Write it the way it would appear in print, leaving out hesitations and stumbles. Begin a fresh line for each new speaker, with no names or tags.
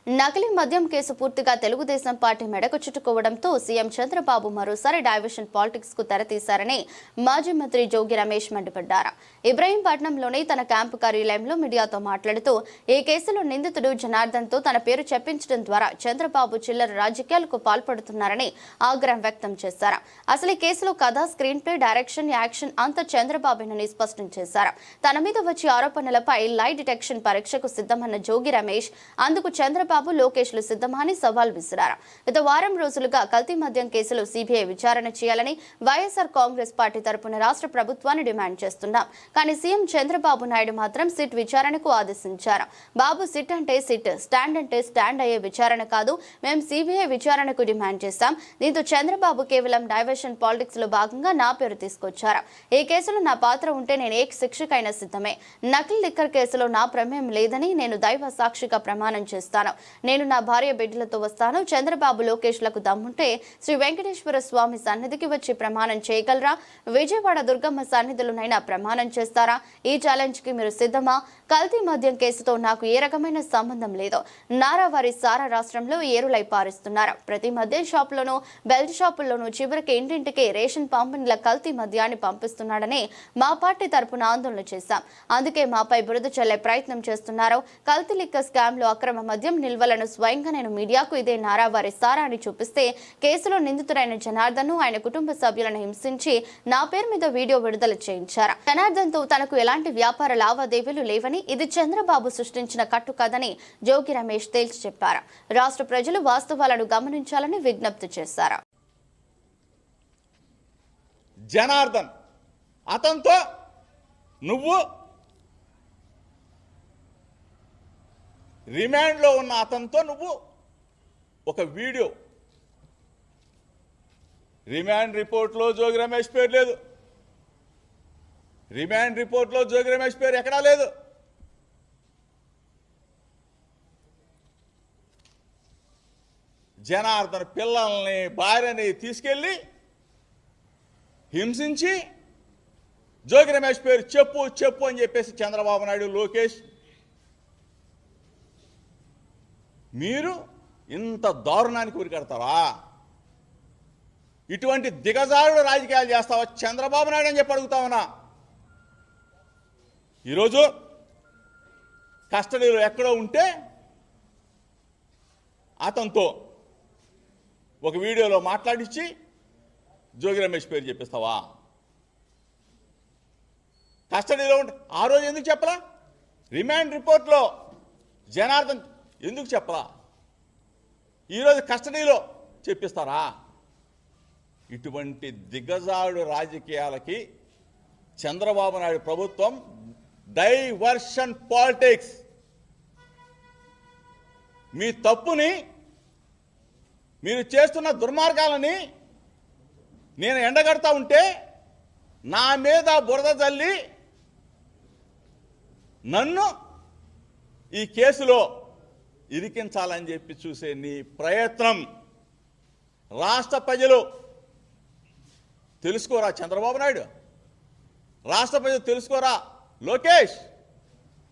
నకిలీ మద్యం కేసు పూర్తిగా తెలుగుదేశం పార్టీ మెడకు చుట్టుకోవడంతో సీఎం చంద్రబాబు మరోసారి డైవర్షన్ పాలిటిక్స్ కు తెరతీశారని మాజీ మంత్రి జోగి రమేష్ మండిపడ్డారు. ఇబ్రహీంపట్నంలోని తన క్యాంపు కార్యాలయంలో మీడియాతో మాట్లాడుతూ ఈ కేసులో నిందితుడు జనార్దన్ తో తన పేరు చెప్పించడం ద్వారా చంద్రబాబు చిల్లర రాజకీయాలకు పాల్పడుతున్నారని ఆగ్రహం వ్యక్తం చేశారు. అసలు ఈ కేసులో కథ, స్క్రీన్ ప్లే, డైరెక్షన్, యాక్షన్ అంతా చంద్రబాబునని స్పష్టం చేశారు. తన మీద వచ్చే ఆరోపణలపై లై డిటెక్షన్ పరీక్షకు సిద్ధమన్న జోగి రమేష్ అందుకు చంద్రబాబు, లోకేష్లు సిద్ధమా అని సవాల్ విసిరారు. గత వారం రోజులుగా కల్తీ మద్యం కేసులో సిబిఐ విచారణ చేయాలని వైఎస్ఆర్ కాంగ్రెస్ పార్టీ తరపున రాష్ట్ర ప్రభుత్వాన్ని డిమాండ్ చేస్తున్నాం. కానీ సీఎం చంద్రబాబు నాయుడు మాత్రం సిట్ విచారణకు ఆదేశించారు. బాబు సిట్ అంటే సిట్, స్టాండ్ అంటే స్టాండ్ అయ్యే విచారణ కాదు, మేము సిబిఐ విచారణకు డిమాండ్ చేశాం. దీంతో చంద్రబాబు కేవలం డైవర్షన్ పాలిటిక్స్ లో భాగంగా నా పేరు తీసుకొచ్చారు. ఈ కేసులో నా పాత్ర ఉంటే నేను ఏ శిక్షకైనా సిద్ధమే. నకిలీ లిక్కర్ కేసులో నా ప్రమేయం లేదని నేను దైవ సాక్షిగా ప్రమాణం చేస్తాను. నేను నా భార్య బిడ్డలతో వస్తాను. చంద్రబాబు, లోకేష్లకు దమ్ముంటే శ్రీ వెంకటేశ్వర స్వామి సన్నిధికి వచ్చి ప్రమాణం చేయగలరా? విజయవాడ దుర్గమ్మ సన్నిధిలోనైనా ప్రమాణం చేస్తారా? ఈ ఛాలెంజ్ కి మీరు సిద్ధమా? కల్తీ మద్యం కేసుతో నాకు ఏ రకమైన సంబంధం లేదు. నారావారి సారా రాష్ట్రంలో ఏరులై పారిస్తున్నారు. ప్రతి మద్యం షాపులోనూ, బెల్ట్ షాపుల్లోనూ చివరికి ఇంటింటికి రేషన్ పంపిణీల కల్తీ మద్యాన్ని పంపిస్తున్నాడని మా పార్టీ తరపున ఆందోళన చేశాం. అందుకే మాపై బురద చల్లే ప్రయత్నం చేస్తున్నారు. కల్తీ లిక్కర్ స్కామ్ లో అక్రమ మద్యం నిల్వలను స్వయంగా నేను మీడియాకు ఇదే నారావారి సారా అని చూపిస్తే కేసులో నిందితుడైన జనార్దన్ ఆయన కుటుంబ సభ్యులను హింసించి నా పేరు మీద వీడియో విడుదల చేయించారు. జనార్దన్ తో తనకు ఎలాంటి వ్యాపార లావాదేవీలు లేవని, ఇది చంద్రబాబు సృష్టించిన కట్టు కాదని జోగి రమేష్ తేల్చి చెప్పారు. రాష్ట్ర ప్రజలు వాస్తవాలను గమనించాలని విజ్ఞప్తి చేశారు.
జనార్దన్ అతనితో నువ్వు రిమాండ్లో ఉన్న అతనితో నువ్వు ఒక వీడియో, రిమాండ్ రిపోర్ట్లో జోగి రమేష్ పేరు లేదు. రిమాండ్ రిపోర్ట్లో జోగి రమేష్ పేరు ఎక్కడా లేదు. జనార్దన్ పిల్లల్ని, భార్యని తీసుకెళ్ళి హింసించి జోగి రమేష్ పేరు చెప్పు చెప్పు అని చెప్పేసి చంద్రబాబు నాయుడు, లోకేష్ మీరు ఇంత దారుణానికి ఉరికడతారా? ఇటువంటి దిగజారుడు రాజకీయాలు చేస్తావా చంద్రబాబు నాయుడు అని చెప్పి అడుగుతా ఉన్నా. ఈరోజు కస్టడీలో ఎక్కడో ఉంటే అతనితో ఒక వీడియోలో మాట్లాడించి జోగి రమేష్ పేరు చెప్పిస్తావా? కస్టడీలో ఉంటే ఆ రోజు ఎందుకు చెప్పలా? రిమాండ్ రిపోర్ట్లో జనార్దన్ ఎందుకు చెప్పలా? ఈరోజు కస్టడీలో చెప్పిస్తారా? ఇటువంటి దిగజాడు రాజకీయాలకి చంద్రబాబు నాయుడు ప్రభుత్వం డైవర్షన్ పాలిటిక్స్, మీ తప్పుని, మీరు చేస్తున్న దుర్మార్గాలని నేను ఎండగడతా ఉంటే నా మీద బురద జల్లి నన్ను ఈ కేసులో ఇరికించాలని చెప్పి చూసే నీ ప్రయత్నం రాష్ట్ర ప్రజలు తెలుసుకోరా? చంద్రబాబు నాయుడు, రాష్ట్ర ప్రజలు తెలుసుకోరా? లోకేష్,